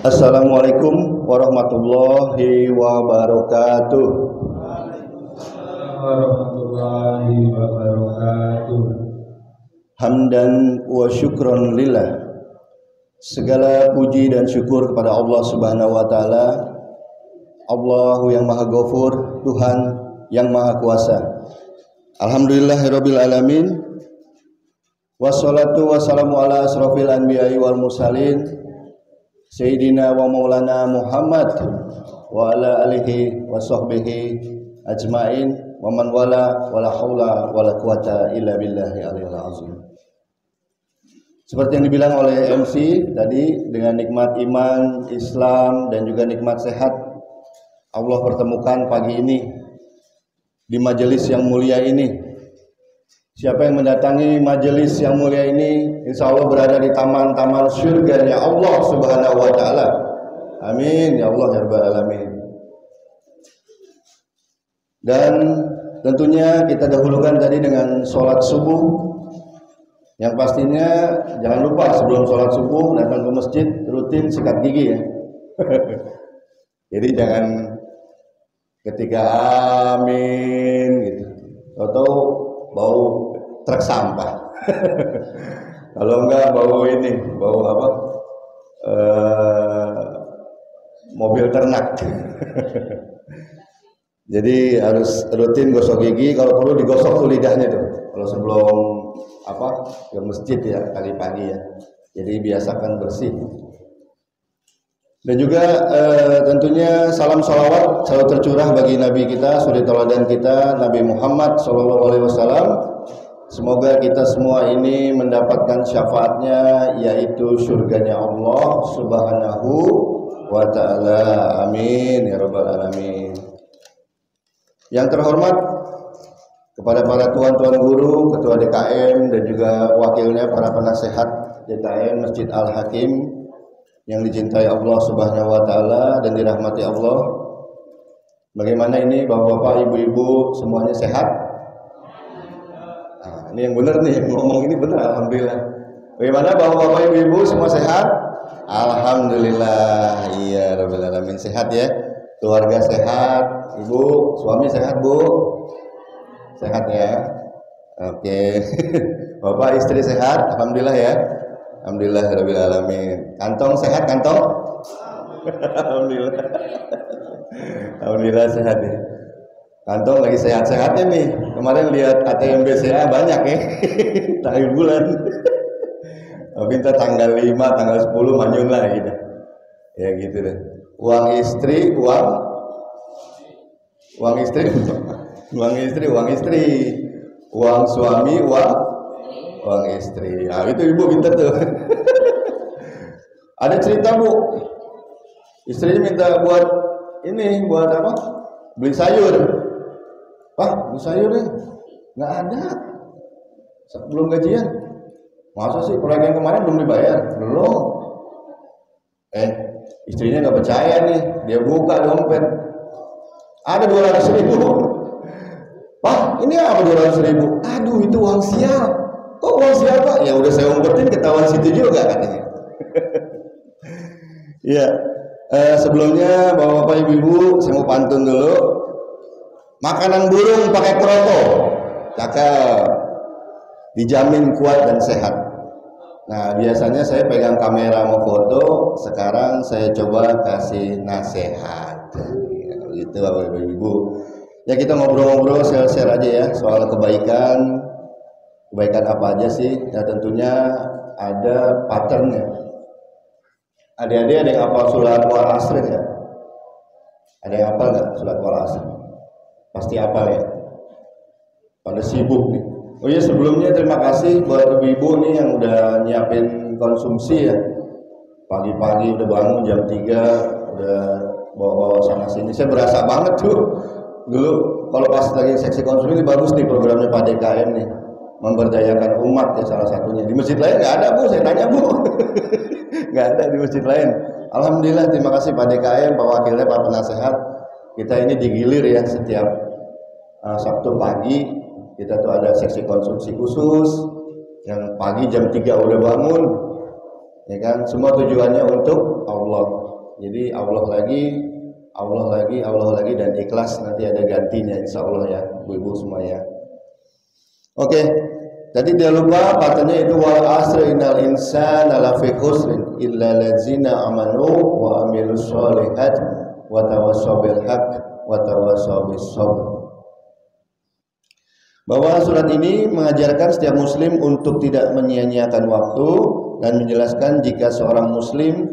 Assalamualaikum warahmatullahi wabarakatuh. Warahmatullahi wabarakatuh. Hamdan wa syukron lillah. Segala puji dan syukur kepada Allah Subhanahu wa taala. Allahu yang Maha Ghafur, Tuhan yang Maha Kuasa. Alhamdulillahirabbil alamin. Wassalatu wassalamu ala asrofil anbiya'i wal mursalin Sayyidina wa maulana Muhammad wa ala alihi wa sahbihi ajmain wa man wala wala haula wala quwata illa billahi aliyil azim. Seperti yang dibilang oleh MC tadi, dengan nikmat iman, Islam dan juga nikmat sehat, Allah pertemukan pagi ini di majelis yang mulia ini. Siapa yang mendatangi majelis yang mulia ini, insya Allah berada di taman-taman surganya Allah Subhanahu wa taala. Amin ya Allah ya rabbal alamin. Dan tentunya kita dahulukan tadi dengan sholat subuh. Yang pastinya jangan lupa sebelum sholat subuh datang ke masjid rutin sikat gigi ya. Jadi jangan ketika amin gitu atau bau truk sampah. Kalau enggak bau ini, bau apa? Mobil ternak. Jadi harus rutin gosok gigi, kalau perlu digosok tuh lidahnya tuh. Kalau sebelum apa? Ke masjid ya pagi-pagi ya. Jadi biasakan bersih. Dan juga tentunya salam salawat selalu tercurah bagi Nabi kita, suri teladan kita, Nabi Muhammad SAW. Semoga kita semua ini mendapatkan syafaatnya, yaitu surganya Allah Subhanahu wa ta'ala. Amin ya rabbal alamin. Yang terhormat kepada para tuan-tuan guru, ketua DKM dan juga wakilnya, para penasehat DKM Masjid Al-Hakim yang dicintai Allah Subhanahu wa taala dan dirahmati Allah. Bagaimana ini Bapak-bapak, Ibu-ibu semuanya sehat? Nah, ini yang benar nih, ngomong ini benar, alhamdulillah. Bagaimana Bapak-bapak, Ibu-ibu semua sehat? Alhamdulillah. Iya rabbil alamin, sehat ya. Keluarga sehat, Ibu, suami sehat, Bu? Sehat ya. Oke. Bapak istri sehat? Alhamdulillah ya. Alhamdulillah rabbil alamin. Kantong sehat kantong? Alhamdulillah. Alhamdulillah sehat ya. Kantong lagi sehat-sehatnya nih. Kemarin lihat ATM BCA banyak ya. Terakhir bulan. Minta tanggal 5, tanggal 10 manyun lah gitu. Ya gitu deh. Uang istri, uang istri, uang suami, uang istri. Nah, itu ibu pintar tuh. Ada cerita Bu, istrinya minta buat ini, buat apa? Beli sayur. Pak, beli sayur nih? Nggak ada. Belum gajian. Masa sih proyek yang kemarin belum dibayar? Belum. Istrinya nggak percaya nih, dia buka dompet. Ada 200.000. Pak, ini apa 200.000? Aduh, itu uang sial. Kok uang siapa? Ya udah saya umpetin, ketahuan situ juga katanya. Iya. Sebelumnya Bapak-bapak, Ibu-ibu, saya mau pantun dulu. Makanan burung pakai kroto, cakep. Dijamin kuat dan sehat. Nah, biasanya saya pegang kamera mau foto, sekarang saya coba kasih nasihat. Ya, gitu Bapak Ibu. Ya kita ngobrol-ngobrol, share-share aja ya soal kebaikan. Kebaikan apa aja sih? Ya tentunya ada patternnya. Adik-adik ada yang hafal surat wal asr ya? Ada yang hafal nggak surat wal asr? Pasti hafal ya. Pada sibuk nih. Oh iya, sebelumnya terima kasih buat ibu-ibu nih yang udah nyiapin konsumsi ya. Pagi-pagi udah bangun jam 3 udah bawa-bawa sana sini. Saya berasa banget tuh. Dulu kalau pas lagi seksi konsumsi ini bagus nih programnya Pak DKM nih. Memberdayakan umat ya salah satunya. Di masjid lain nggak ada Bu, saya tanya Bu. Nggak ada di masjid lain. Alhamdulillah, terima kasih Pak DKM, Pak Wakilnya, Pak Penasehat. Kita ini digilir ya setiap Sabtu pagi. Kita tuh ada seksi konsumsi khusus yang pagi jam 3 udah bangun, ya kan? Semua tujuannya untuk Allah. Jadi Allah lagi, Allah lagi, Allah lagi, dan ikhlas nanti ada gantinya insya Allah ya, ibu-ibu semua ya. Oke, tadi dia lupa patahnya itu wal asri innal insana lafi khusrin illa ladzina amanu wa amilus sholihat wa tawassaw bil haqq wa tawassaw bis sabr. Bahwa surat ini mengajarkan setiap muslim untuk tidak menyia-nyiakan waktu dan menjelaskan jika seorang muslim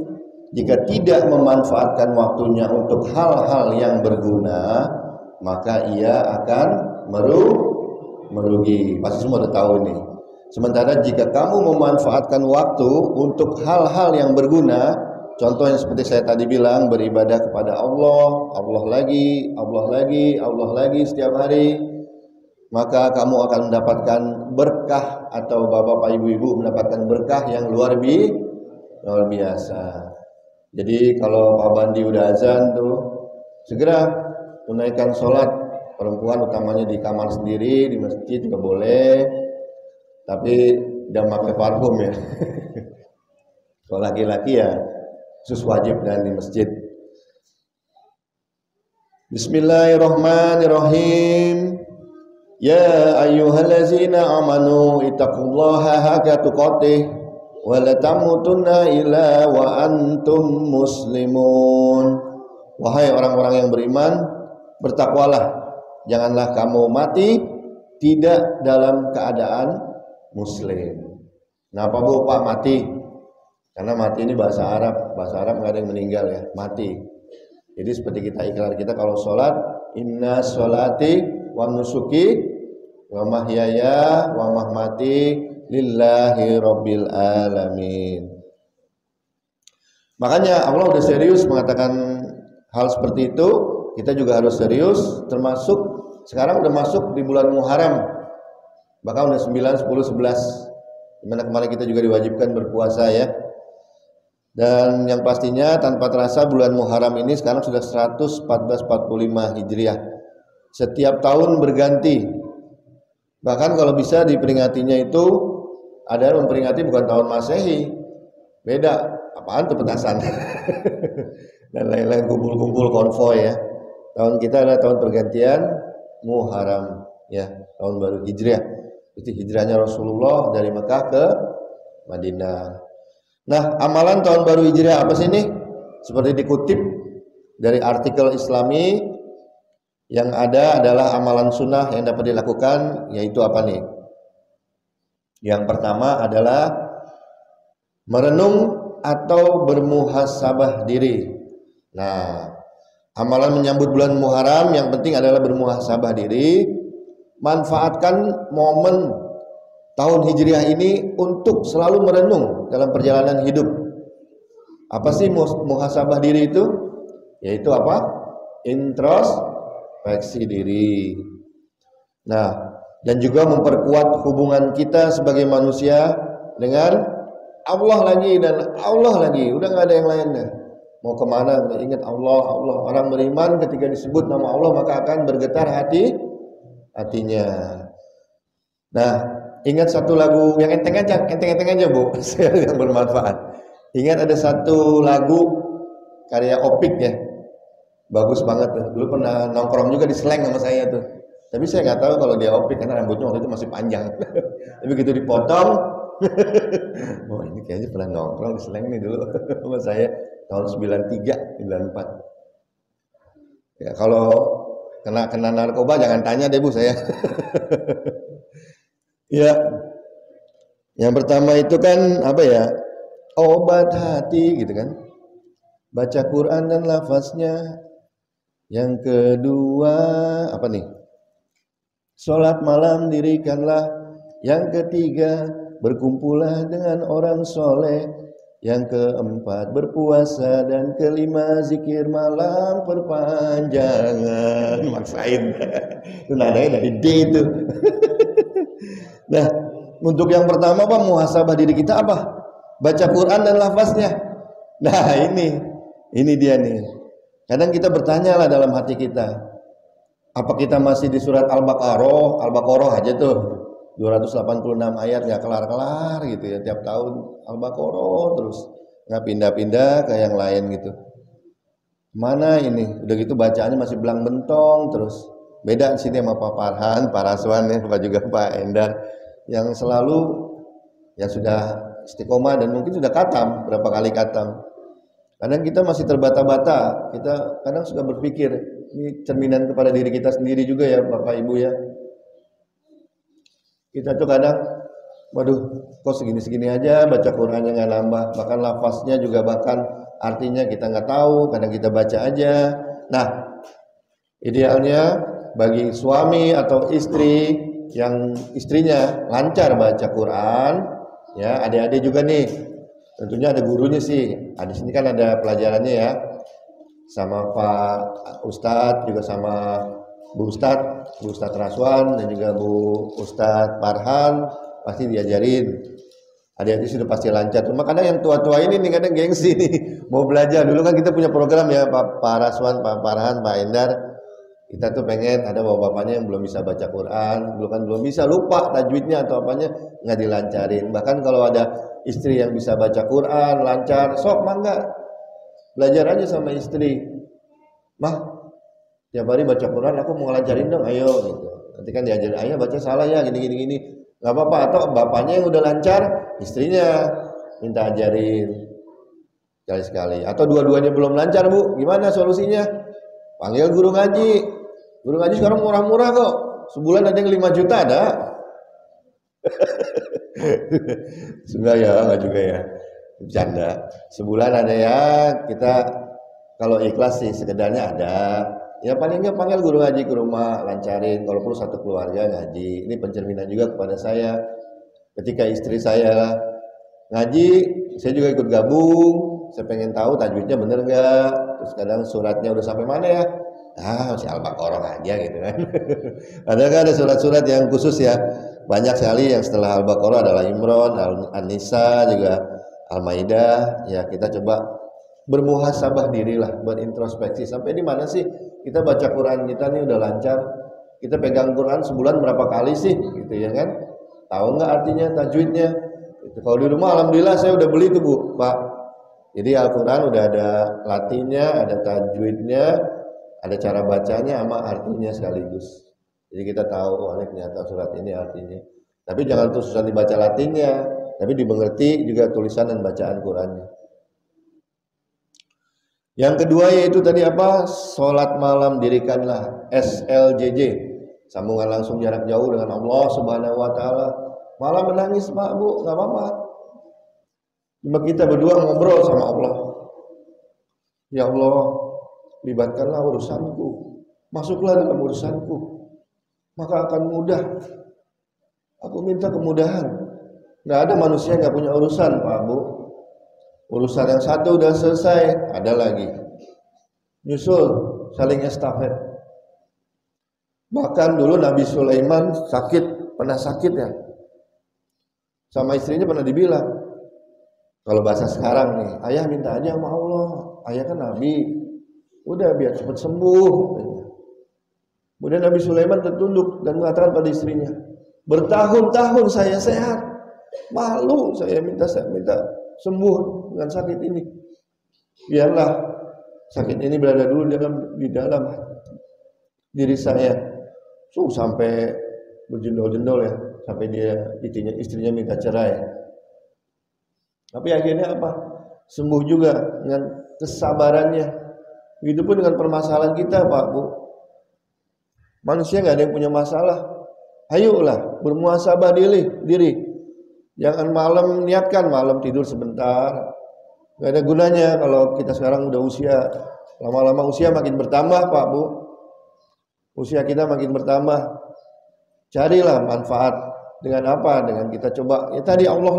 jika tidak memanfaatkan waktunya untuk hal-hal yang berguna, maka ia akan merugi. Pasti semua udah tahu ini. Sementara jika kamu memanfaatkan waktu untuk hal-hal yang berguna, contoh yang seperti saya tadi bilang, beribadah kepada Allah, Allah lagi, Allah lagi, Allah lagi setiap hari, maka kamu akan mendapatkan berkah, atau bapak ibu-ibu mendapatkan berkah yang luar biasa. Jadi kalau Pak Bandi udah azan tuh, segera tunaikan sholat. Perempuan utamanya di kamar sendiri, di masjid juga boleh, tapi jangan pakai parfum ya. Kalau laki-laki ya khusus wajib dan di masjid. Bismillahirrahmanirrahim. Ya ayyuhallazina amanu ittaqullaha haqqa tuqatih wa la tamutunna illa wa antum muslimun. Wahai orang-orang yang beriman, bertakwalah, janganlah kamu mati tidak dalam keadaan muslim. Kenapa Bu Pak mati? Karena mati ini bahasa Arab nggak ada yang meninggal ya, mati. Jadi seperti kita ikrar kita kalau sholat, inna sholati wa nusuki wa mahyaya wa mahmati lillahi rabbil alamin. Makanya Allah udah serius mengatakan hal seperti itu, kita juga harus serius, termasuk sekarang udah masuk di bulan Muharram, bahkan udah 9, 10, 11, dimana kemarin kita juga diwajibkan berpuasa ya. Dan yang pastinya tanpa terasa bulan Muharram ini sekarang sudah 1445 Hijriah. Setiap tahun berganti. Bahkan kalau bisa diperingatinya itu ada yang memperingati bukan tahun Masehi. Beda, apaan tuh petasan. Dan lain-lain, kumpul-kumpul konvoy ya. Tahun kita adalah tahun pergantian Muharram ya, tahun baru Hijriah. Itu hijrahnya Rasulullah dari Mekah ke Madinah. Nah, amalan tahun baru Hijriah apa sih ini? Seperti dikutip dari artikel Islami, yang ada adalah amalan sunnah yang dapat dilakukan, yaitu apa nih? Yang pertama adalah merenung atau bermuhasabah diri. Nah, amalan menyambut bulan Muharram yang penting adalah bermuhasabah diri. Manfaatkan momen tahun Hijriah ini untuk selalu merenung dalam perjalanan hidup. Apa sih muhasabah diri itu? Yaitu apa? Introspeksi diri. Nah, dan juga memperkuat hubungan kita sebagai manusia dengan Allah lagi dan Allah lagi. Udah nggak ada yang lain dah. Mau kemana? Ingat Allah, Allah. Orang beriman ketika disebut nama Allah maka akan bergetar hatinya. Nah, ingat satu lagu yang enteng aja Bu, yang bermanfaat. Ingat ada satu lagu karya Opik ya, bagus banget tuh. Dulu pernah nongkrong juga di Slang sama saya tuh. Tapi saya nggak tahu kalau dia Opik karena rambutnya waktu itu masih panjang. Tapi begitu dipotong, oh ini kayaknya pernah nongkrong di Slang nih dulu sama saya tahun 93, 94. Ya kalau kena narkoba jangan tanya deh Bu saya. Ya, yang pertama itu kan apa ya, obat hati gitu kan, baca Quran dan lafaznya. Yang kedua apa nih, sholat malam dirikanlah. Yang ketiga, berkumpullah dengan orang soleh. Yang keempat, berpuasa. Dan kelima, zikir malam perpanjangan. Maksain itu nadanya dari D itu. Nah, untuk yang pertama apa? Muhasabah diri kita apa? Baca Quran dan lafaznya. Nah, ini dia nih. Kadang kita bertanya lah dalam hati kita, apa kita masih di surat Al-Baqarah aja tuh 286 ayat nggak kelar-kelar gitu ya, tiap tahun Al-Baqarah terus, nggak pindah-pindah ke yang lain gitu. Mana ini? Udah gitu bacaannya masih belang bentong terus. Beda di sini sama Pak Farhan, Pak Raswan ya, Pak juga Pak Endar yang selalu ya sudah istiqomah dan mungkin sudah katam, berapa kali katam. Kadang kita masih terbata-bata, kita kadang suka berpikir, ini cerminan kepada diri kita sendiri juga ya Bapak Ibu ya. Kita tuh kadang, waduh kok segini-segini aja baca Qurannya nggak nambah, bahkan lafaznya juga bahkan artinya kita nggak tahu, kadang kita baca aja. Nah, idealnya bagi suami atau istri yang istrinya lancar baca Quran, ya adik-adik juga nih, tentunya ada gurunya sih. Di sini kan ada pelajarannya ya, sama Pak Ustadz juga sama Bu Ustadz Raswan dan juga Bu Ustadz Farhan pasti diajarin. Adik-adik sudah pasti lancar. Cuma kadang yang tua-tua ini nih kadang gengsi nih mau belajar. Dulu kan kita punya program ya Pak Raswan, Pak Farhan, Pak Endar. Kita tuh pengen ada bapak-bapaknya yang belum bisa baca Quran, belum bisa, lupa tajwidnya atau apanya nggak dilancarin. Bahkan kalau ada istri yang bisa baca Quran lancar, sok mangga belajar aja sama istri. Mah, tiap hari baca Quran aku mau lancarin dong, ayo gitu. Nanti kan diajarin ayah baca salah ya gini. Nggak apa-apa, atau bapaknya yang udah lancar, istrinya minta ajarin sekali-sekali. Atau dua-duanya belum lancar Bu, gimana solusinya? Panggil guru ngaji. Guru ngaji sekarang murah-murah kok. Sebulan ada yang 5 juta ada. Sudah ya, nggak juga ya. Bercanda. Sebulan ada ya, kita kalau ikhlas sih sekedarnya ada. Ya paling nggak panggil guru ngaji ke rumah, lancarin. Kalau perlu satu keluarga ngaji. Ini pencerminan juga kepada saya. Ketika istri saya ngaji, saya juga ikut gabung. Saya pengen tahu tajwidnya bener nggak. Terus kadang suratnya udah sampai mana ya? Masih Al-Baqarah aja gitu kan. Ada surat-surat yang khusus ya. Banyak sekali yang setelah Al-Baqarah adalah Imran, An-Nisa, juga Al-Maidah. Ya kita coba bermuhasabah dirilah, berintrospeksi. Sampai di mana sih kita baca Quran kita nih udah lancar? Kita pegang Quran sebulan berapa kali sih? Gitu ya kan? Tahu nggak artinya tajwidnya? Gitu. Kalau di rumah alhamdulillah saya udah beli tuh Bu, Pak. Jadi Al-Quran udah ada latinnya, ada tajwidnya, ada cara bacanya sama artinya sekaligus. Jadi kita tahu, ini ternyata surat ini artinya. Tapi jangan terus susah dibaca latinnya, tapi dimengerti juga tulisan dan bacaan Qurannya. Yang kedua yaitu tadi apa? Sholat malam dirikanlah, SLJJ, sambungan langsung jarak jauh dengan Allah Subhanahu Wa Taala. Malah menangis Pak Bu, nggak apa-apa. Cuma kita berdua ngobrol sama Allah. Ya Allah, libatkanlah urusanku, masuklah dalam urusanku, maka akan mudah. Aku minta kemudahan. Nggak ada manusia nggak punya urusan Pak Bu. Urusan yang satu udah selesai, ada lagi. Nyusul, saling estafet. Bahkan dulu Nabi Sulaiman pernah sakit ya. Sama istrinya pernah dibilang, kalau bahasa sekarang nih, ayah minta aja sama Allah, ayah kan Nabi, udah biar cepat sembuh. Kemudian Nabi Sulaiman tertunduk dan mengatakan pada istrinya, bertahun-tahun saya sehat, malu saya minta sembuh dengan sakit ini. Biarlah sakit ini berada dulu di dalam diri saya. Sampai berjendol-jendol ya, sampai istrinya minta cerai. Tapi akhirnya apa? Sembuh juga dengan kesabarannya. Begitupun dengan permasalahan kita Pak Bu. Manusia nggak ada yang punya masalah. Ayolah bermuhasabah diri. Jangan malam niatkan malam tidur sebentar. Nggak ada gunanya kalau kita sekarang udah usia. Lama-lama usia makin bertambah Pak Bu. Usia kita makin bertambah. Carilah manfaat. Dengan apa? Dengan kita coba. Ya tadi Allah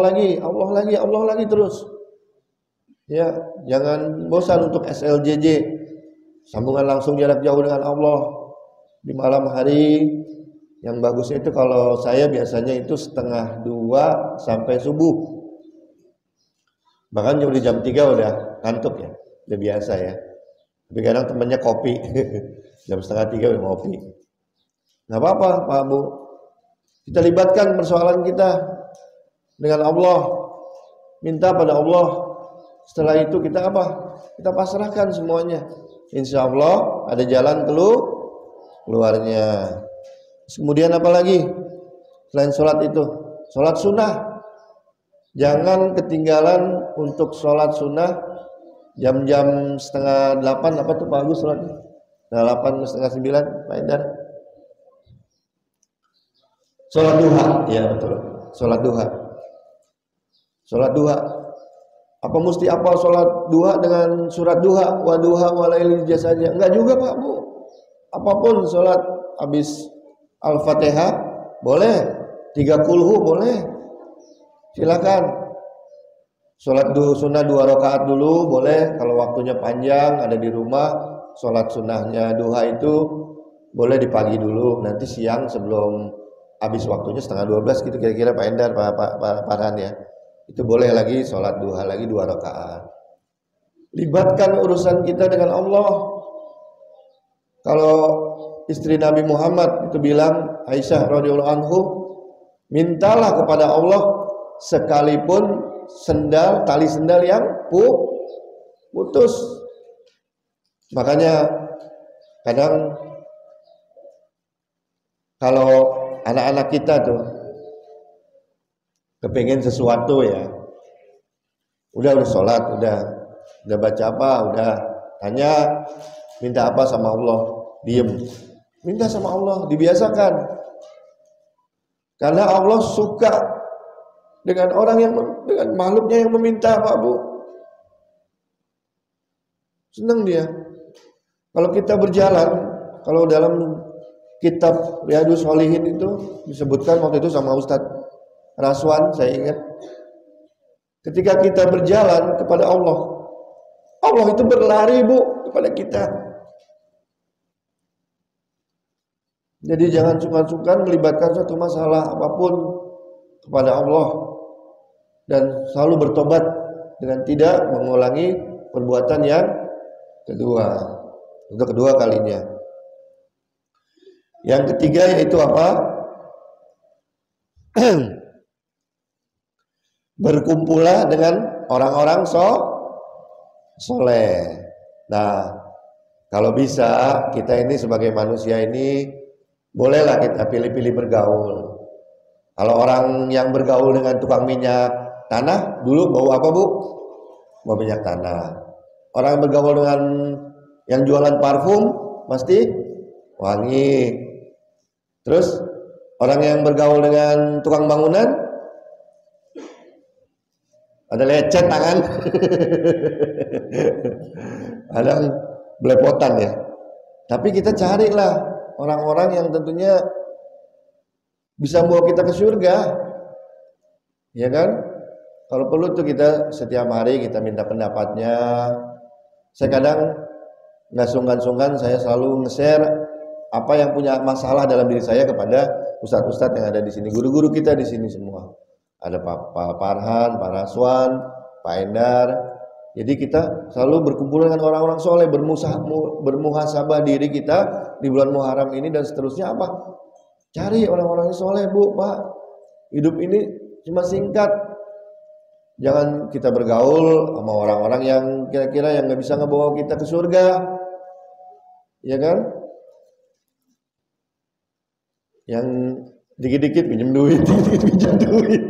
lagi terus. Ya, jangan bosan untuk SLJJ. Sambungan langsung jarak jauh dengan Allah di malam hari. Yang bagusnya itu kalau saya biasanya itu 1:30 sampai subuh. Bahkan di jam 3 udah ngantuk ya. Udah biasa ya. Tapi kadang temannya kopi. Jam 2:30 udah ngopi. Nggak apa-apa Pak Bu. Kita libatkan persoalan kita dengan Allah. Minta pada Allah. Setelah itu kita apa? Kita pasrahkan semuanya. insya Allah ada jalan keluarnya. Kemudian apa lagi selain sholat itu? Sholat sunnah. Jangan ketinggalan untuk sholat sunnah jam-jam 7:30 apa tuh Pak Agus sholatnya? 8 setengah 9 Pak Endar. Sholat duha, ya betul. Sholat duha. Sholat duha. Apa mesti apa sholat duha dengan surat duha, wa duha wa laili saja? Enggak juga Pak Bu. Apapun sholat habis Al-Fatihah boleh, 3 kulhu boleh. Silakan. Sholat sunnah 2 rakaat dulu boleh. Kalau waktunya panjang ada di rumah, sholat sunnahnya duha itu boleh di pagi dulu. Nanti siang sebelum habis waktunya 11:30 gitu kira-kira Pak Endar, Pak Farhan ya. Itu boleh lagi sholat duha lagi 2 rakaat. Libatkan urusan kita dengan Allah. Kalau istri Nabi Muhammad itu bilang, Aisyah radhiyallahu anhu, mintalah kepada Allah sekalipun tali sendal yang putus. Makanya kadang kalau anak-anak kita tuh kepengen sesuatu ya, udah sholat, udah baca apa, udah tanya minta apa sama Allah, diem, minta sama Allah, dibiasakan. Karena Allah suka dengan orang yang dengan makhluknya yang meminta Pak Bu, senang dia. Kalau kita berjalan, kalau dalam kitab Riyadhus Shalihin itu disebutkan waktu itu sama Ustadz Raswan, saya ingat, ketika kita berjalan kepada Allah, Allah itu berlari Bu kepada kita. Jadi jangan sungkan-sungkan melibatkan suatu masalah apapun kepada Allah, dan selalu bertobat dengan tidak mengulangi perbuatan yang kedua, untuk kedua kalinya. Yang ketiga yaitu apa? Berkumpullah dengan orang-orang soleh. Nah, kalau bisa kita ini sebagai manusia ini bolehlah kita pilih-pilih bergaul. Kalau orang yang bergaul dengan tukang minyak tanah, dulu bau apa Bu? Bau minyak tanah. Orang yang bergaul dengan yang jualan parfum pasti wangi. Terus orang yang bergaul dengan tukang bangunan ada lecet tangan. Ada belepotan ya. Tapi kita carilah orang-orang yang tentunya bisa membawa kita ke surga. Ya kan? Kalau perlu tuh kita setiap hari kita minta pendapatnya. Saya kadang nggak sungkan-sungkan, saya selalu nge-share apa yang punya masalah dalam diri saya kepada ustadz-ustadz yang ada di sini, guru-guru kita di sini semua. Ada Pak Farhan, Pak Raswan, Pak Endar. Jadi kita selalu berkumpul dengan orang-orang soleh, bermuhasabah diri kita di bulan Muharram ini dan seterusnya apa? Cari orang-orang soleh Bu, Pak. Hidup ini cuma singkat. Jangan kita bergaul sama orang-orang yang kira-kira yang nggak bisa ngebawa kita ke surga, ya kan? Yang dikit-dikit pinjam duit, dikit-dikit pinjam duit.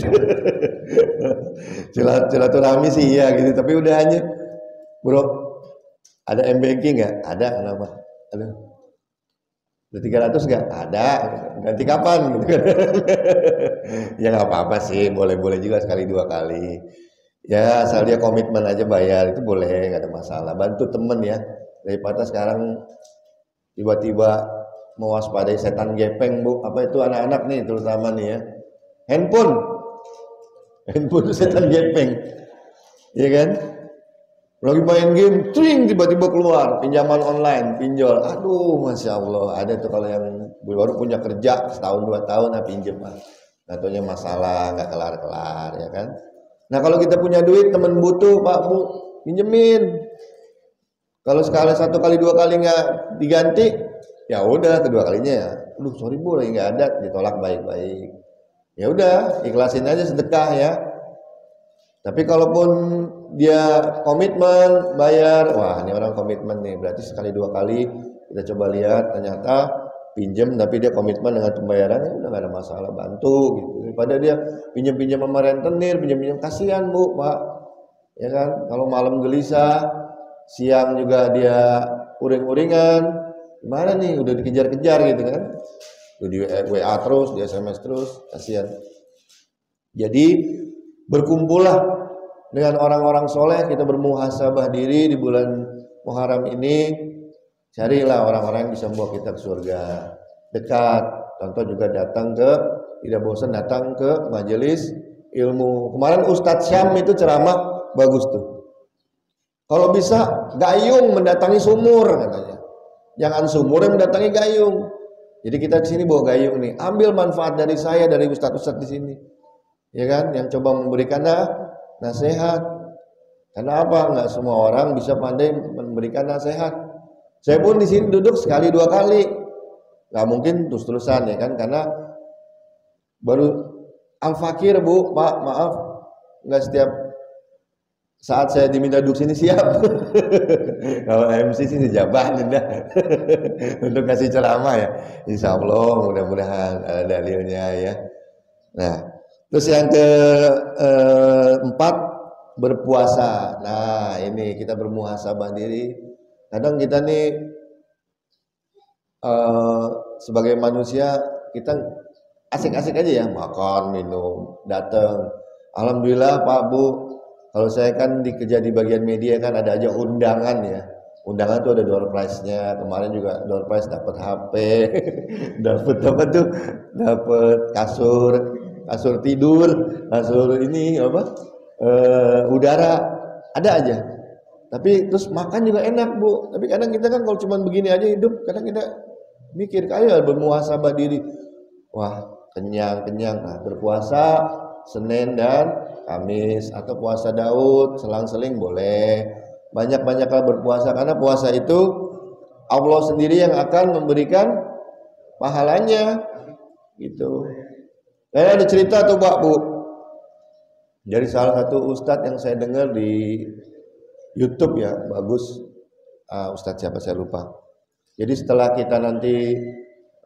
Silaturahmi sih iya gitu, tapi udah hanya, bro, ada M-Banking nggak? Ada, kenapa? Ada. Udah 300 nggak? Ada. Ganti kapan? Gitu kan? Ya nggak apa-apa sih, boleh-boleh juga sekali 2 kali. Ya asal dia komitmen aja bayar, itu boleh, nggak ada masalah. Bantu temen ya, daripada sekarang tiba-tiba mewaspadai setan gepeng Bu. Apa itu anak-anak nih terutama nih ya, handphone itu setan gepeng, ya kan? Lagi main game, tring tiba-tiba keluar pinjaman online, pinjol. Aduh, masya Allah, ada tuh kalau yang baru punya kerja setahun 2 tahun, pinjem lah. Katanya masalah nggak kelar-kelar, ya kan? Nah kalau kita punya duit, temen butuh Pak Bu, pinjemin. Kalau sekali 1 kali 2 kali nggak diganti, ya udah kedua kalinya ya, aduh sorry Bu lagi nggak ada, ditolak baik-baik. Ya udah ikhlasin aja sedekah ya. Tapi kalaupun dia komitmen bayar, wah ini orang komitmen nih, berarti sekali dua kali kita coba lihat ternyata pinjam tapi dia komitmen dengan pembayarannya, udah nggak ada masalah, bantu gitu. Daripada dia pinjam sama rentenir, pinjam kasihan Bu Pak, ya kan? Kalau malam gelisah, siang juga dia uring-uringan, gimana nih? Udah dikejar-kejar gitu kan? Udah di WA terus, di SMS terus, kasihan. Jadi berkumpullah dengan orang-orang soleh, kita bermuhasabah diri di bulan Muharram ini, carilah orang-orang yang bisa membawa kita ke surga. Dekat, contoh juga datang ke, tidak bosan datang ke majelis ilmu. Kemarin Ustadz Syam itu ceramah bagus tuh. Kalau bisa gayung mendatangi sumur katanya. Jangan sumur yang mendatangi gayung. Jadi kita di sini bawa gayung nih, ambil manfaat dari saya, dari ustadz-ustadz di sini. Ya kan, yang coba memberikan nasihat. Karena apa? Enggak semua orang bisa pandai memberikan nasihat. Saya pun di sini duduk sekali dua kali, nggak mungkin terus-terusan ya kan? Karena baru al-fakir Bu, Pak maaf, nggak setiap saat saya diminta duduk sini siap. Kalau MC sih dijabahin dah untuk kasih ceramah ya. Insya Allah mudah-mudahan ada dalilnya ya. Nah. Terus yang keempat berpuasa. Nah ini kita bermuhasabah diri. Kadang kita nih sebagai manusia kita asik-asik aja ya, makan, minum, datang. Alhamdulillah Pak Bu, kalau saya kan kerja di bagian media kan ada aja undangan ya. Undangan tuh ada door prize-nya. Kemarin juga door prize dapat HP, dapat apa tuh? Dapat kasur tidur, kasur ini apa, udara, ada aja. Tapi terus makan juga enak Bu. Tapi kadang kita kan kalau cuma begini aja hidup, kadang kita mikir kayak bermuhasabah diri. Wah kenyang. Nah, berpuasa Senin dan Kamis atau puasa Daud, selang-seling boleh. Banyak-banyaklah berpuasa karena puasa itu Allah sendiri yang akan memberikan pahalanya, gitu. Ada cerita tuh Pak Bu, dari salah satu ustadz yang saya dengar di YouTube ya, bagus. Ustadz siapa saya lupa. Jadi setelah kita nanti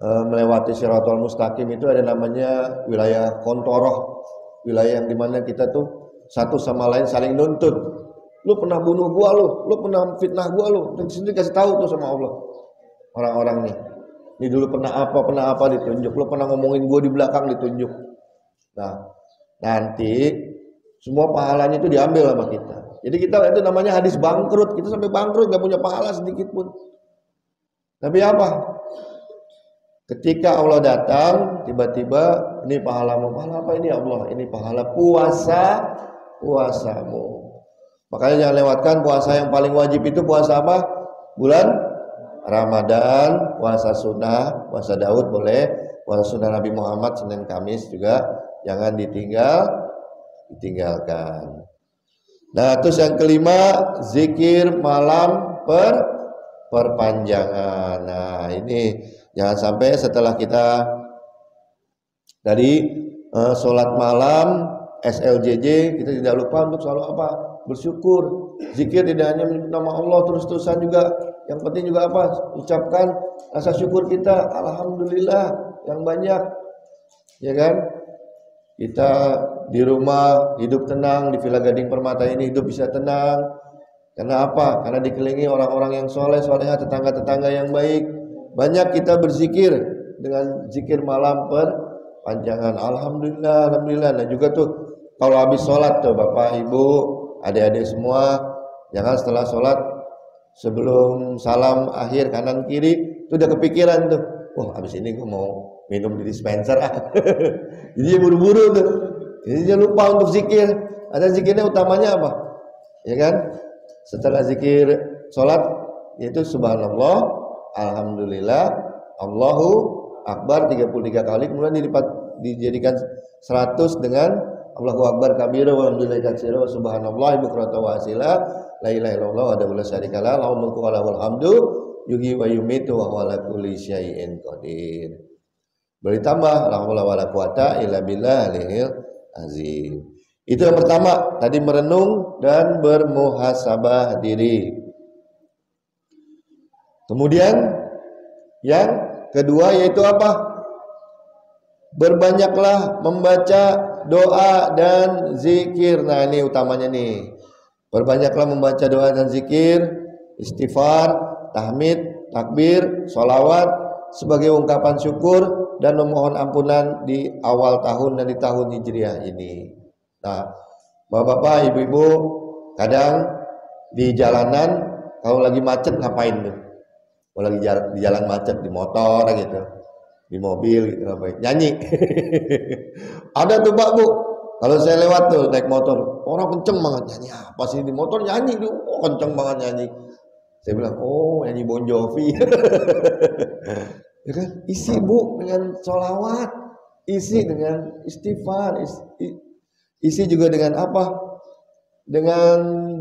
melewati Shirathul Mustaqim itu ada namanya wilayah Kontoroh, wilayah yang dimana kita tuh satu sama lain saling nuntut. Lu pernah bunuh gua lu pernah fitnah gua lu. Dan sini kasih tahu tuh sama Allah orang-orangnya. Ini dulu pernah apa ditunjuk. Lu pernah ngomongin gue di belakang ditunjuk. Nah, nanti semua pahalanya itu diambil sama kita. Jadi kita itu namanya hadis bangkrut. Kita sampai bangkrut gak punya pahala sedikit pun. Tapi apa? Ketika Allah datang, tiba-tiba ini pahalamu. Pahala apa ini ya Allah? Ini pahala puasamu. Makanya jangan lewatkan puasa yang paling wajib itu puasa apa? Bulan Ramadan, puasa sunnah, puasa Daud boleh, puasa sunnah Nabi Muhammad Senin Kamis juga jangan ditinggalkan. Nah, terus yang kelima zikir malam perpanjangan. Nah, ini jangan sampai setelah kita dari sholat malam SLJJ kita tidak lupa untuk selalu apa? Bersyukur. Zikir tidak hanya menyebut nama Allah terus-terusan juga. Yang penting juga apa? Ucapkan rasa syukur kita. Alhamdulillah yang banyak. Ya kan? Kita di rumah hidup tenang, di Villa Gading Permata ini hidup bisa tenang. Karena apa? Karena dikelilingi orang-orang yang soleh, soleha, tetangga-tetangga yang baik. Banyak kita berzikir dengan zikir malam perpanjangan. Alhamdulillah, alhamdulillah. Nah juga tuh kalau habis sholat tuh Bapak, Ibu, adik-adik semua, jangan setelah sholat sebelum salam akhir kanan kiri itu udah kepikiran tuh, wah habis ini gue mau minum di dispenser jadi buru-buru tuh, jadi jangan lupa untuk zikir. Ada zikirnya utamanya apa? Ya kan? Setelah zikir sholat yaitu subhanallah, alhamdulillah, Allahu Akbar 33 kali, kemudian dijadikan 100 dengan Allahu Akbar kabira wa hamdulillahi katsira wa subhanallah bukratan wa asila la ilaha illallah wa la syarikalah lahul mulku wa lahul hamdu yuhyi wa yumiitu wa huwa ala kulli syai'in qadir. Beri tambah la haula wala quwata illa billahil azim. Itu yang pertama, tadi merenung dan bermuhasabah diri. Kemudian yang kedua yaitu apa? Berbanyaklah membaca doa dan zikir. Nah, ini utamanya nih. Berbanyaklah membaca doa dan zikir, istighfar, tahmid, takbir, sholawat sebagai ungkapan syukur dan memohon ampunan di awal tahun dan di tahun Hijriah ini. Nah, bapak-bapak, ibu-ibu, kadang di jalanan kalau lagi macet ngapain tuh? Kalau lagi di jalan macet, di motor gitu, di mobil gitu ngapain? Nyanyi. Ada tuh Pak Bu, kalau saya lewat tuh naik motor, orang kenceng banget nyanyi. Apa sih di motor nyanyi tuh? Oh, kenceng banget nyanyi. Saya bilang, oh nyanyi Bon Jovi. Ya kan? Isi Bu dengan sholawat, isi dengan istighfar, isi juga dengan apa? Dengan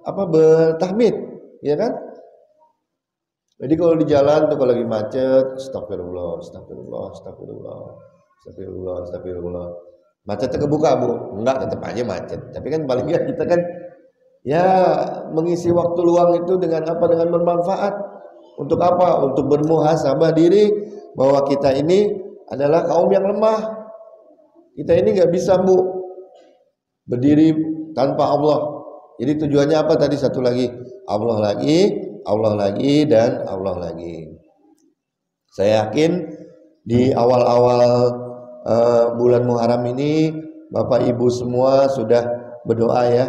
bertahmid, ya kan? Jadi kalau di jalan tuh kalau lagi macet, astagfirullah, astagfirullah, astagfirullah, astagfirullah, astagfirullah. Macetnya kebuka Bu? Enggak, tetap aja macet. Tapi kan paling enggak kita kan ya mengisi waktu luang itu dengan apa? Dengan bermanfaat. Untuk apa? Untuk bermuhasabah diri bahwa kita ini adalah kaum yang lemah. Kita ini nggak bisa Bu berdiri tanpa Allah. Jadi tujuannya apa tadi? Satu lagi, Allah lagi, Allah lagi, dan Allah lagi. Saya yakin di awal-awal bulan Muharram ini Bapak Ibu semua sudah berdoa ya.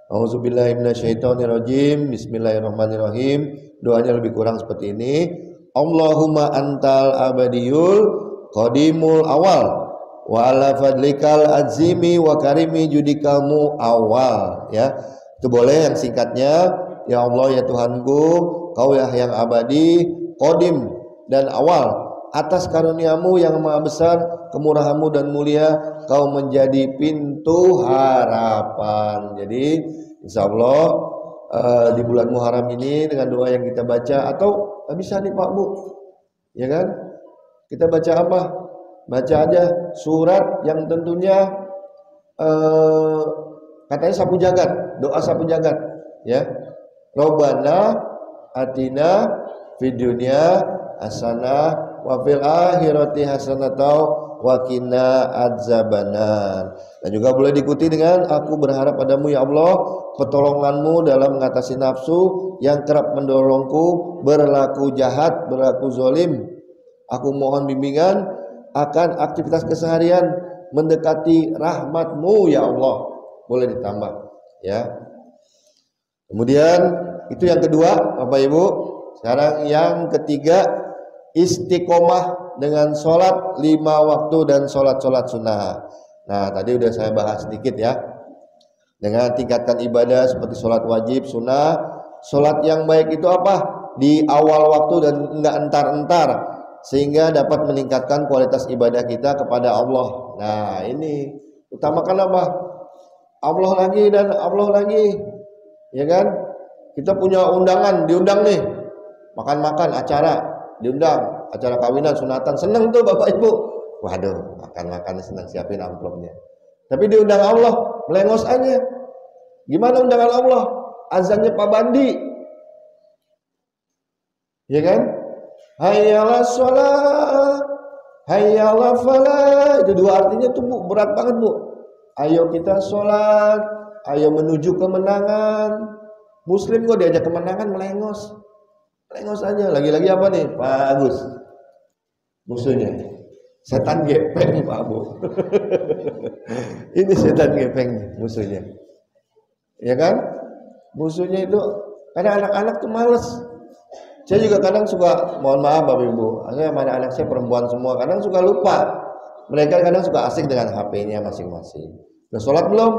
Auzubillahi minasyaitonirrajim. Bismillahirrahmanirrahim. Doanya lebih kurang seperti ini. Allahumma antal abadiyul qadimul awal wa ala fadlikal azimi wa karimi judikamu awal, ya. Itu boleh yang singkatnya, ya Allah ya Tuhanku, Kau ya yang abadi, qadim dan awal, atas karuniamu yang maha besar, kemurahanmu dan mulia, Kau menjadi pintu harapan. Jadi insya Allah di bulan Muharram ini dengan doa yang kita baca, atau bisa nih Pak Bu, ya kan, kita baca apa? Baca aja surat yang tentunya katanya sapu jagat, doa sapu jagat, ya. Robbana atina fid dunya hasanah wa fil akhirati hasanah wa qina adzabannar. Dan juga boleh diikuti dengan aku berharap padamu ya Allah pertolonganmu dalam mengatasi nafsu yang kerap mendorongku berlaku jahat, berlaku zalim. Aku mohon bimbingan akan aktivitas keseharian mendekati rahmatmu ya Allah. Boleh ditambah ya. Kemudian itu yang kedua Bapak Ibu. Sekarang yang ketiga, istiqomah dengan sholat 5 waktu dan sholat-sholat sunnah. Nah tadi udah saya bahas sedikit ya. Dengan tingkatkan ibadah seperti sholat wajib, sunnah. Sholat yang baik itu apa? Di awal waktu dan enggak entar-entar, sehingga dapat meningkatkan kualitas ibadah kita kepada Allah. Nah ini utamakan apa? Allah lagi dan Allah lagi, ya kan? Kita punya undangan, diundang nih, makan-makan acara, diundang acara kawinan, sunatan, seneng tuh Bapak Ibu. Waduh, makan-makan seneng, siapin amplopnya. Tapi diundang Allah, melengos aja. Gimana undangan Allah? Azannya Pak Bandi, ya kan? Hayyalah sholat, hayyalah falah. Itu dua artinya tuh Bu, berat banget Bu. Ayo kita sholat, ayo menuju kemenangan. Muslim kok diajak kemenangan melengos, melengos aja. Lagi-lagi apa nih Pak Agus? Musuhnya setan gepeng Pak Bu. Ini setan gepeng musuhnya, ya kan? Musuhnya itu karena anak-anak tuh males. Saya juga kadang suka, mohon maaf Bapak Ibu, saya mana anak saya perempuan semua, kadang suka lupa. Mereka kadang suka asik dengan HP-nya masing-masing. Udah sholat belum?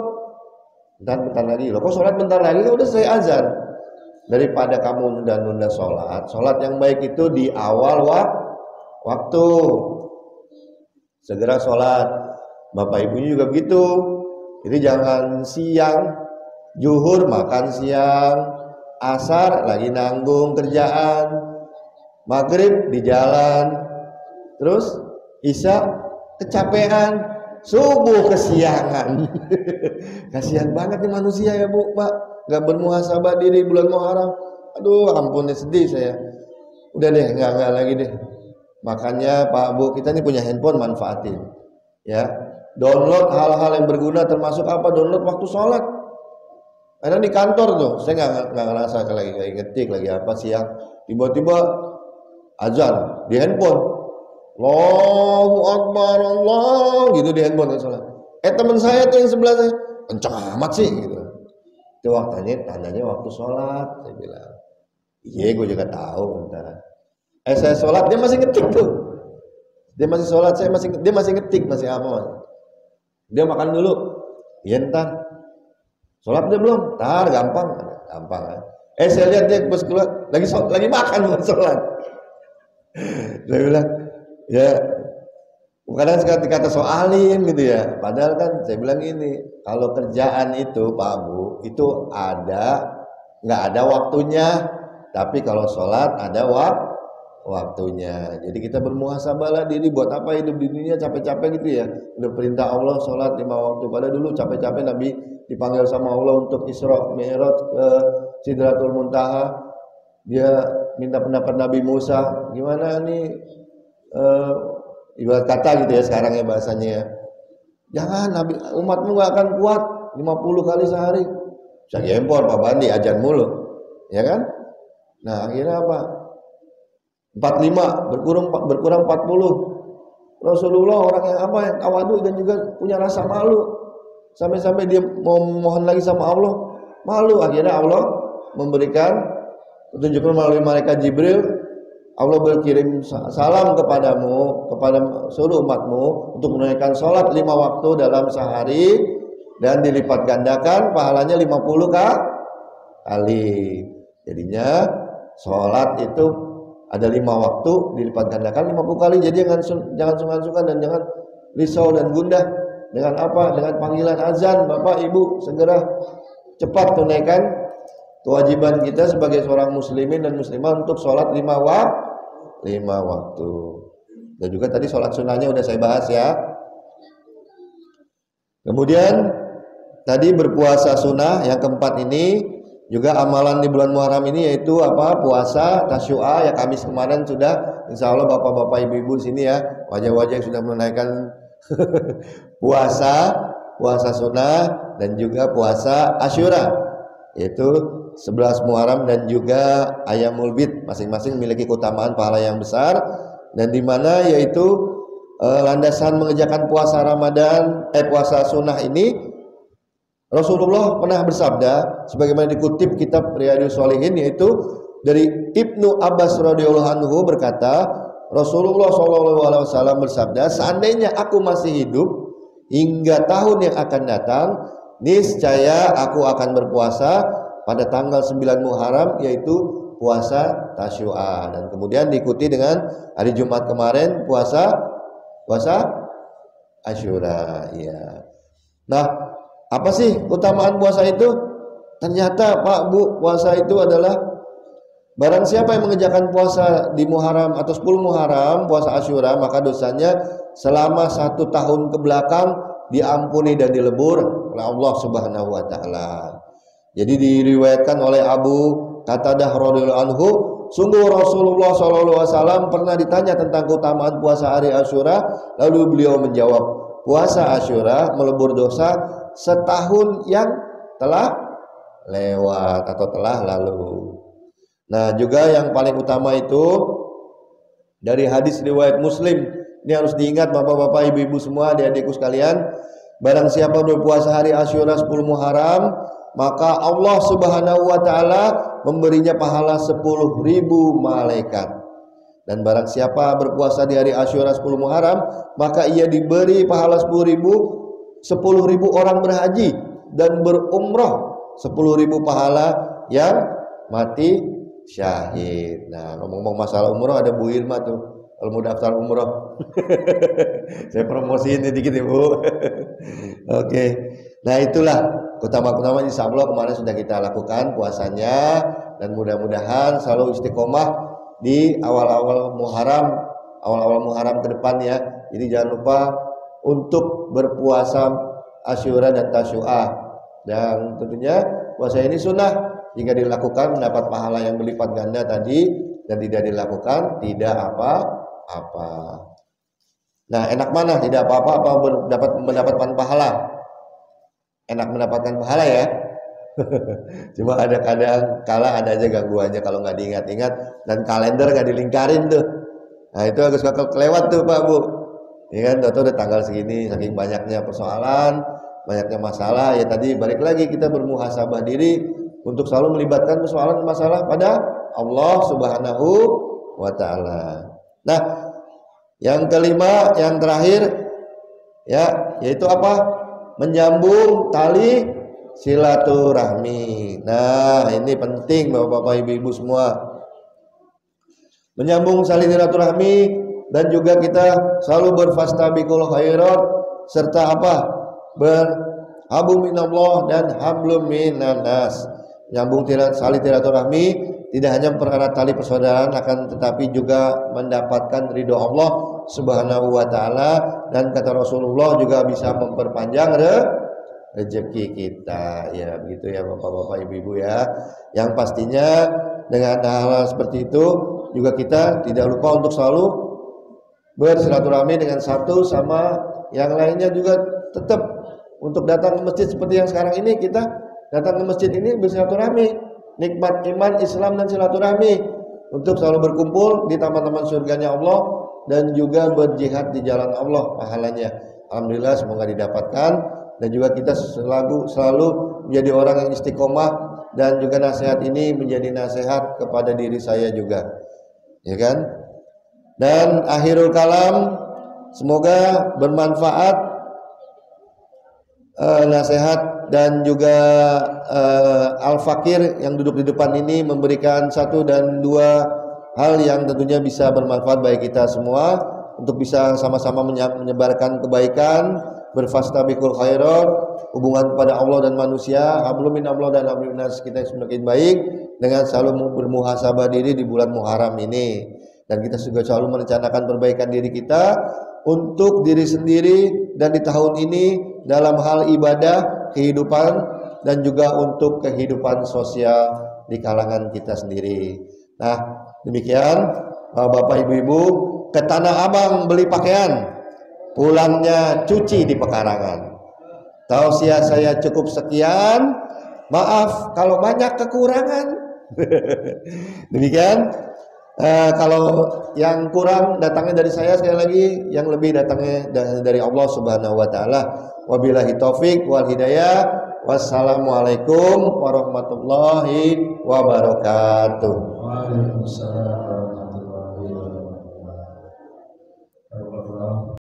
Bentar lagi. Loh kok sholat bentar lagi? Kan udah saya azan. Daripada kamu nunda-nunda sholat, sholat yang baik itu di awal waktu. Segera sholat. Bapak Ibunya juga begitu. Jadi jangan siang, zuhur makan siang, asar lagi nanggung kerjaan, maghrib di jalan, terus isya kecapean, subuh kesiangan. Kasihan banget nih manusia ya Bu, Pak, nggak bermuhasabah diri bulan Muharram. Aduh, ampun sedih saya. Udah deh, nggak lagi deh. Makanya Pak Bu, kita ini punya handphone, manfaatin. Ya, download hal-hal yang berguna, termasuk apa? Download waktu sholat. Karena di kantor tuh, saya nggak ngerasa lagi ngetik lagi apa siang, tiba-tiba azan di handphone. Allahu Akbar, Allah gitu di handphone sholat. Teman saya tuh yang sebelah saya, kencang amat sih gitu. Itu waktunya tandanya waktu sholat, saya bilang. Iya, gue juga tahu bentar. Saya sholat, dia masih ngetik tuh. Dia masih sholat, dia masih ngetik, masih apa mas? Dia makan dulu. Iya ntar. Sholat dia belum? Ntar, gampang kan? Saya lihat dia pas keluar, lagi makan bukan sholat. Saya bilang, ya kadang sekali kata soalin gitu ya. Padahal kan saya bilang ini, kalau kerjaan itu Pak Bu, itu nggak ada waktunya. Tapi kalau sholat ada waktunya. Jadi kita bermuhasabahlah diri, buat apa hidup di dunia capek-capek gitu ya. Udah perintah Allah sholat 5 waktu. Pada dulu capek-capek Nabi dipanggil sama Allah untuk Isra Mi'raj ke Sidratul Muntaha. Dia minta pendapat Nabi Musa, gimana nih ibarat kata gitu ya sekarang ya bahasanya ya. Jangan, umatmu gak akan kuat 50 kali sehari. Bisa gempor Pak Bandi, ajan mulu. Ya kan? Nah akhirnya apa? 45 berkurang 40. Rasulullah orang yang apa, yang tawadu dan juga punya rasa malu. Sampai-sampai dia mau mohon lagi sama Allah, malu. Akhirnya Allah memberikan petunjuk melalui malaikat Jibril. Allah berkirim salam kepadamu, kepada seluruh umatmu untuk menunaikan sholat 5 waktu dalam sehari dan dilipat gandakan pahalanya 50 kali. Jadinya sholat itu ada 5 waktu dilipat gandakan 50 kali. Jadi jangan sungkan-sungkan dan jangan risau dan gundah dengan apa? Dengan panggilan azan. Bapak Ibu segera cepat tunaikan kewajiban kita sebagai seorang muslimin dan muslimah untuk sholat 5 waktu. Dan juga tadi sholat sunnahnya udah saya bahas ya. Kemudian tadi berpuasa sunnah yang keempat ini juga amalan di bulan Muharram ini, yaitu apa? Puasa tasyu'a ya. Kamis kemarin sudah, insya Allah bapak-bapak ibu-ibu sini ya, wajah-wajah yang sudah menunaikan puasa sunnah dan juga puasa Asyura, yaitu 11 Muharram dan juga Ayyamul Bid, masing-masing memiliki keutamaan pahala yang besar. Dan di mana yaitu landasan mengerjakan puasa puasa sunnah ini, Rasulullah pernah bersabda sebagaimana dikutip kitab Riyadhus Shalihin, yaitu dari Ibnu Abbas radhiyallahu anhu berkata, Rasulullah SAW bersabda, seandainya aku masih hidup hingga tahun yang akan datang, niscaya aku akan berpuasa pada tanggal 9 Muharram, yaitu puasa tasyu'a. Dan kemudian diikuti dengan hari Jumat kemarin puasa Asyura ya. Nah, apa sih keutamaan puasa itu? Ternyata Pak Bu, puasa itu adalah barang siapa yang mengerjakan puasa di Muharram atau 10 Muharram, puasa Asyura, maka dosanya selama 1 tahun ke belakang diampuni dan dilebur oleh Allah Subhanahu wa taala. Jadi diriwayatkan oleh Abu Qatadah radhiyallahu anhu, sungguh Rasulullah SAW pernah ditanya tentang keutamaan puasa hari Asyura, lalu beliau menjawab, puasa Asyura melebur dosa setahun yang telah lewat atau telah lalu. Nah, juga yang paling utama itu dari hadis riwayat Muslim. Ini harus diingat bapak-bapak, ibu-ibu semua, adik-adikku sekalian. Barang siapa berpuasa hari Asyura 10 Muharram, maka Allah Subhanahu wa taala memberinya pahala 10.000 malaikat. Dan barang siapa berpuasa di hari Asyura 10 Muharram, maka ia diberi pahala 10.000 orang berhaji dan berumrah, 10.000 pahala yang mati syahid. Nah, ngomong-ngomong masalah umrah, ada Bu Irma tuh kalau mau daftar umrah. Saya promosiin dikit ya Bu. Oke. Nah, itulah keutamaan insya Allah kemarin sudah kita lakukan puasanya, dan mudah-mudahan selalu istiqomah di awal-awal Muharram ke depan ya. Jadi jangan lupa untuk berpuasa Asyura dan Tasyu'ah. Dan tentunya puasa ini sunnah, jika dilakukan mendapat pahala yang berlipat ganda tadi, dan tidak dilakukan tidak apa-apa. Nah, enak mana tidak apa-apa apa mendapatkan pahala? Enak mendapatkan pahala ya. Cuma ada kala ada aja gangguannya kalau nggak diingat-ingat dan kalender nggak dilingkarin tuh. Nah itu agak suka kelewat tuh Pak Bu. Ya kan, tahu udah tanggal segini, saking banyaknya persoalan, banyaknya masalah. Ya tadi balik lagi kita bermuhasabah diri untuk selalu melibatkan persoalan masalah pada Allah Subhanahu wa Ta'ala. Nah, yang kelima, yang terakhir, ya, yaitu apa? Menyambung tali silaturahmi. Nah, ini penting Bapak-bapak, Ibu-ibu semua. Menyambung tali silaturahmi dan juga kita selalu berfastabiqul khairat serta apa? Berhablu minallah dan hablum minannas. Nyambung tali silaturahmi tidak hanya mempererat tali persaudaraan, akan tetapi juga mendapatkan ridho Allah Subhanahu wa Ta'ala, dan kata Rasulullah juga bisa memperpanjang rezeki kita. Ya begitu ya Bapak-bapak Ibu-ibu ya. Yang pastinya dengan hal seperti itu juga kita tidak lupa untuk selalu bersilaturahmi dengan satu sama yang lainnya, juga tetap untuk datang ke masjid seperti yang sekarang ini. Kita datang ke masjid ini bersilaturahmi, nikmat iman, Islam dan silaturahmi, untuk selalu berkumpul di taman-taman surganya Allah dan juga berjihad di jalan Allah pahalanya. Alhamdulillah semoga didapatkan, dan juga kita selalu menjadi orang yang istiqomah, dan juga nasihat ini menjadi nasihat kepada diri saya juga, ya kan? Dan akhirul kalam, semoga bermanfaat nasihat dan juga Al-Fakir yang duduk di depan ini memberikan satu dan dua hal yang tentunya bisa bermanfaat bagi kita semua, untuk bisa sama-sama menyebarkan kebaikan, berfastabiqul khairat, hubungan kepada Allah dan manusia, hablum minallah dan hablum minannas kita semakin baik dengan selalu bermuhasabah diri di bulan Muharram ini. Dan kita juga selalu merencanakan perbaikan diri kita untuk diri sendiri dan di tahun ini dalam hal ibadah, kehidupan, dan juga untuk kehidupan sosial di kalangan kita sendiri. Nah, demikian Bapak Ibu-ibu, ke Tanah Abang beli pakaian, pulangnya cuci di pekarangan. Tausiah saya cukup sekian, maaf kalau banyak kekurangan. Demikian. Kalau yang kurang datangnya dari saya, sekali lagi yang lebih datangnya dari Allah Subhanahu wa Ta'ala. Wabillahi taufik wal hidayah. Wassalamualaikum warahmatullahi wabarakatuh. Waalaikumsalam.